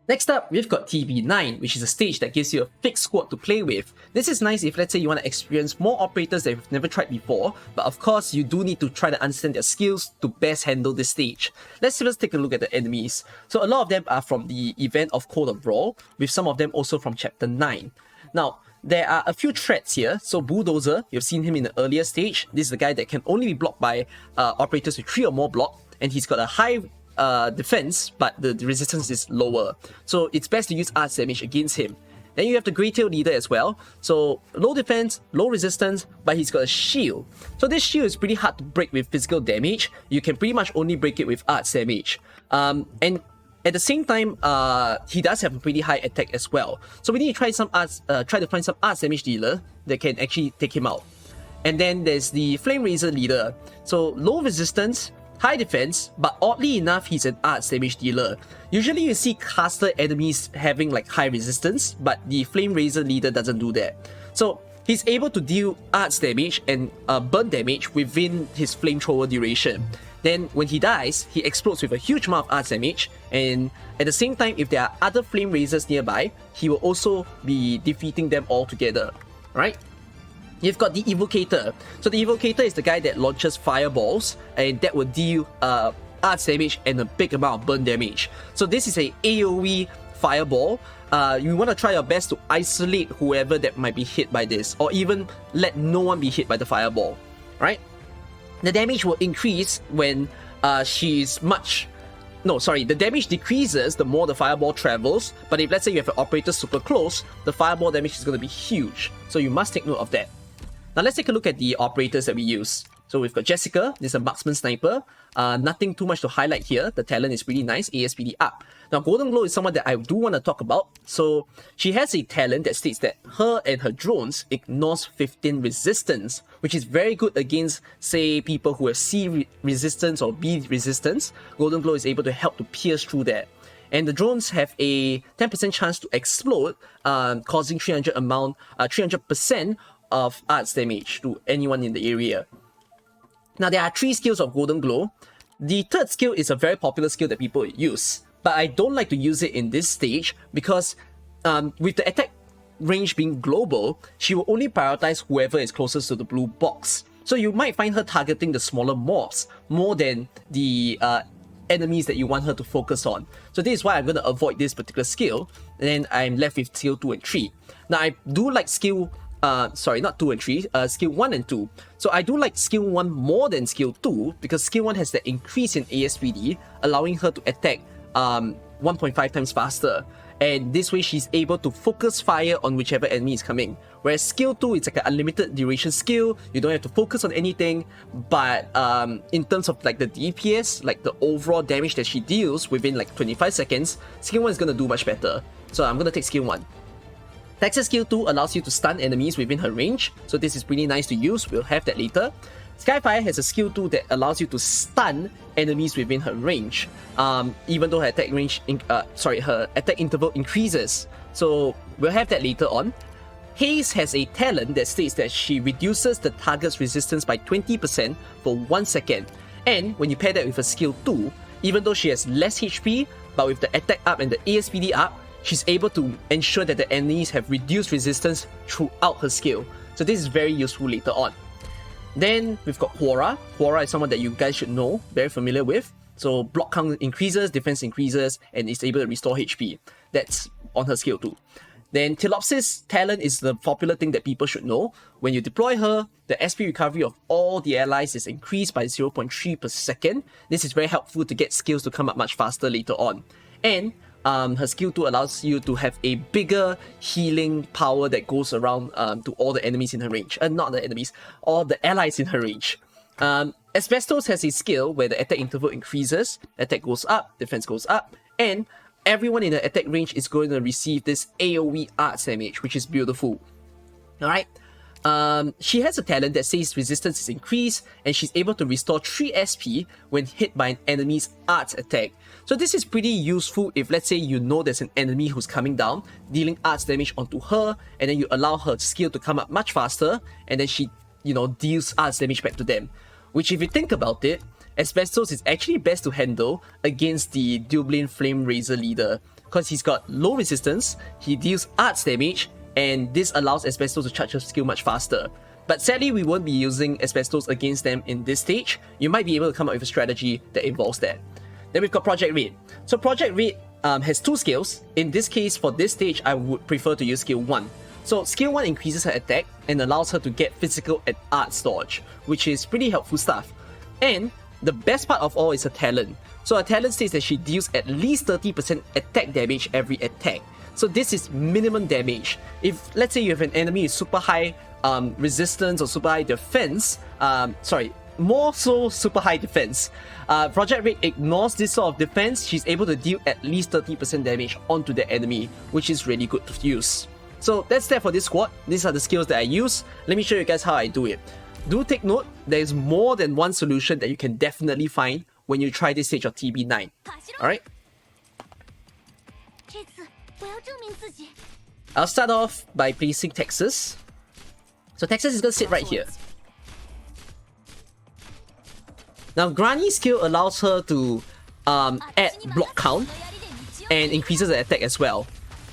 Next up, we've got TB-9, which is a stage that gives you a fixed squad to play with. This is nice if let's say you want to experience more operators that you've never tried before, but of course you do need to try to understand their skills to best handle this stage. Let's first take a look at the enemies. So a lot of them are from the event of Code of Brawl, with some of them also from Chapter 9. Now, there are a few threats here. So Bulldozer, you've seen him in the earlier stage. This is the guy that can only be blocked by operators with 3 or more block, and he's got a high defense, but the resistance is lower. So it's best to use arts damage against him. Then you have the Grey Tail Leader as well. So low defense, low resistance, but he's got a shield. So this shield is pretty hard to break with physical damage. You can pretty much only break it with arts damage. And at the same time, he does have a pretty high attack as well. So we need to try to find some arts damage dealer that can actually take him out. And then there's the Flame Razor Leader. So low resistance, high defense, but oddly enough, he's an arts damage dealer. Usually you see caster enemies having like high resistance, but the Flame Razor Leader doesn't do that. So he's able to deal arts damage and burn damage within his flamethrower duration. Then when he dies, he explodes with a huge amount of arts damage, and at the same time, if there are other Flame Razors nearby, he will also be defeating them all together, right? You've got the Evocator. So the Evocator is the guy that launches fireballs, and that will deal arts damage and a big amount of burn damage. So this is a AoE fireball. You want to try your best to isolate whoever that might be hit by this, or even let no one be hit by the fireball, right? The damage will increase when the damage decreases the more the fireball travels, but if let's say you have an operator super close, the fireball damage is going to be huge. So you must take note of that. Now let's take a look at the operators that we use. So we've got Jessica, this is a marksman sniper. Nothing too much to highlight here. The talent is pretty nice, ASPD up. Now Golden Glow is someone that I do want to talk about. So she has a talent that states that her and her drones ignores 15 resistance, which is very good against, say, people who have C resistance or B resistance. Golden Glow is able to help to pierce through that. And the drones have a 10% chance to explode, causing 300% of arts damage to anyone in the area. Now there are 3 skills of Golden Glow. The third skill is a very popular skill that people use, but I don't like to use it in this stage because with the attack range being global, she will only prioritize whoever is closest to the blue box. So you might find her targeting the smaller mobs more than the enemies that you want her to focus on. So this is why I'm going to avoid this particular skill, and then I'm left with skill 2 and 3. Now I do like skill not 2 and 3, skill 1 and 2. So I do like skill 1 more than skill 2 because skill 1 has the increase in ASPD, allowing her to attack 1.5 times faster. And this way she's able to focus fire on whichever enemy is coming. Whereas skill 2, it's like an unlimited duration skill, you don't have to focus on anything, but in terms of like the DPS, like the overall damage that she deals within like 25 seconds, skill 1 is going to do much better. So I'm going to take skill 1. Texas skill 2 allows you to stun enemies within her range, so this is pretty nice to use, we'll have that later. Skyfire has a skill 2 that allows you to stun enemies within her range, even though her attack her attack interval increases, so we'll have that later on. Haze has a talent that states that she reduces the target's resistance by 20% for 1 second, and when you pair that with a skill 2, even though she has less HP, but with the attack up and the ASPD up, she's able to ensure that the enemies have reduced resistance throughout her skill. So this is very useful later on. Then we've got Quora. Quora is someone that you guys should know, very familiar with. So block count increases, defense increases, and is able to restore HP. That's on her skill 2. Then Telopsis talent is the popular thing that people should know. When you deploy her, the SP recovery of all the allies is increased by 0.3 per second. This is very helpful to get skills to come up much faster later on. And her skill 2 allows you to have a bigger healing power that goes around to all the enemies in her range. Not the enemies, all the allies in her range. Asbestos has a skill where the attack interval increases, attack goes up, defense goes up, and everyone in the attack range is going to receive this AoE arts damage, which is beautiful. Alright? She has a talent that says resistance is increased, and she's able to restore 3 SP when hit by an enemy's arts attack. So this is pretty useful if let's say you know there's an enemy who's coming down, dealing arts damage onto her, and then you allow her skill to come up much faster, and then she, deals arts damage back to them. Which if you think about it, Asbestos is actually best to handle against the Dublin Flame Razor leader because he's got low resistance, he deals arts damage, and this allows Asbestos to charge her skill much faster. But sadly, we won't be using Asbestos against them in this stage. You might be able to come up with a strategy that involves that. Then we've got Project Raid. So Project Raid has 2 skills. In this case, for this stage, I would prefer to use skill 1. So skill 1 increases her attack and allows her to get physical and arts dodge, which is pretty helpful stuff. And the best part of all is her talent. So her talent states that she deals at least 30% attack damage every attack. So this is minimum damage. If let's say you have an enemy with super high resistance or super high defense, more so super high defense, Project Raid ignores this sort of defense. She's able to deal at least 30% damage onto the enemy, which is really good to use. So that's that for this squad. These are the skills that I use. Let me show you guys how I do it. Do take note, there is more than one solution that you can definitely find when you try this stage of TB-9. Alright? I'll start off by placing Texas. So Texas is going to sit right here. Now Granny's skill allows her to add block count and increases the attack as well.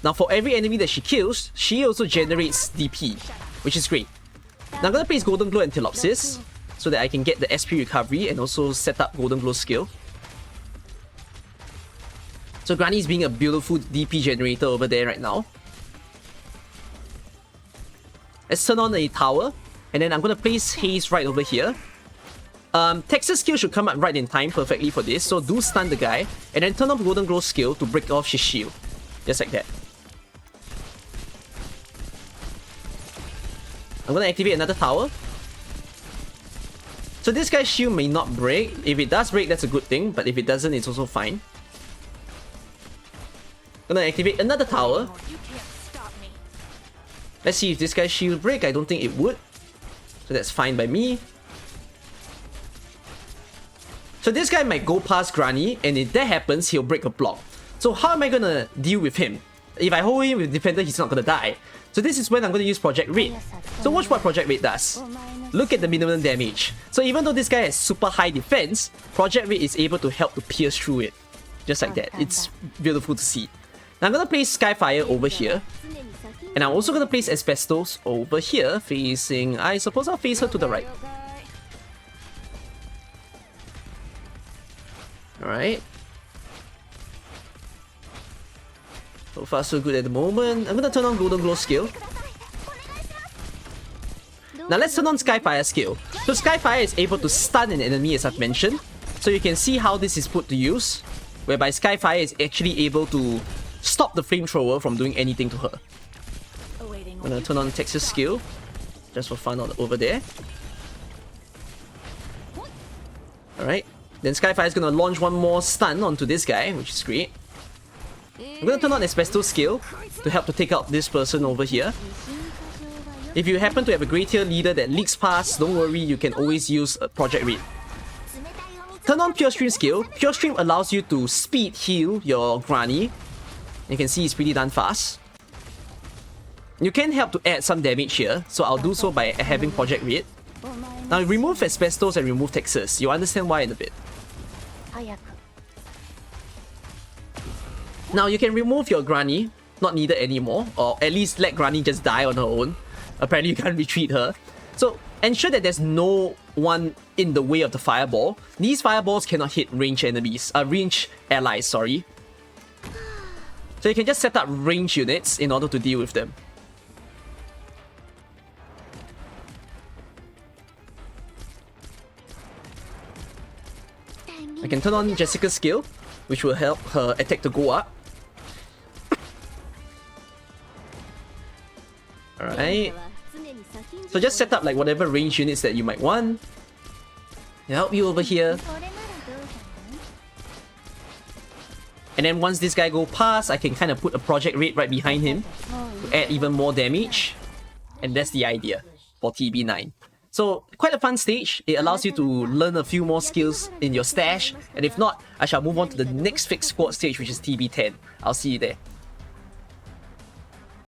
Now for every enemy that she kills, she also generates DP, which is great. Now I'm going to place Golden Glow and Telopsis so that I can get the SP recovery and also set up Golden Glow skill. So Granny is being a beautiful DP generator over there right now. Let's turn on a tower, and then I'm going to place Haze right over here. Texas skill should come up right in time perfectly for this, so do stun the guy, and then turn off Golden Glow skill to break off his shield. Just like that. I'm going to activate another tower. So this guy's shield may not break. If it does break, that's a good thing, but if it doesn't, it's also fine. I'm going to activate another tower. Let's see if this guy's shield break. I don't think it would. So that's fine by me. So this guy might go past Granny, and if that happens, he'll break a block. So how am I going to deal with him? If I hold him with Defender, he's not going to die. So this is when I'm going to use Project Raid. So watch what Project Raid does. Look at the minimum damage. So even though this guy has super high defense, Project Raid is able to help to pierce through it. Just like that. It's beautiful to see. Now I'm going to place Skyfire over here. And I'm also going to place Asbestos over here, facing... I suppose I'll face her to the right. Alright. So far so good at the moment. I'm going to turn on Golden Glow skill. Now let's turn on Skyfire skill. So Skyfire is able to stun an enemy, as I've mentioned. So you can see how this is put to use, whereby Skyfire is actually able to stop the flamethrower from doing anything to her. I'm gonna turn on Texas skill, just for fun over there. Alright, then Skyfire is gonna launch one more stun onto this guy, which is great. I'm gonna turn on Asbestos skill to help to take out this person over here. If you happen to have a Grey Tier leader that leaks past, don't worry, you can always use Project Raid. Turn on Pure Stream skill. Pure Stream allows you to speed heal your Granny. You can see it's pretty darn fast. You can help to add some damage here, so I'll do so by having Project Raid. Now remove Asbestos and remove Texas. You'll understand why in a bit. Now you can remove your Granny, not needed anymore, or at least let Granny just die on her own. Apparently you can't retreat her. So ensure that there's no one in the way of the fireball. These fireballs cannot hit range enemies, range allies, sorry. So you can just set up range units in order to deal with them. I can turn on Jessica's skill, which will help her attack to go up. Alright. So just set up like whatever range units that you might want. They'll help you over here. And then once this guy go past, I can kind of put a Project Raid right behind him to add even more damage. And that's the idea for TB-9. So quite a fun stage. It allows you to learn a few more skills in your stash. And if not, I shall move on to the next fixed squad stage, which is TB-10. I'll see you there.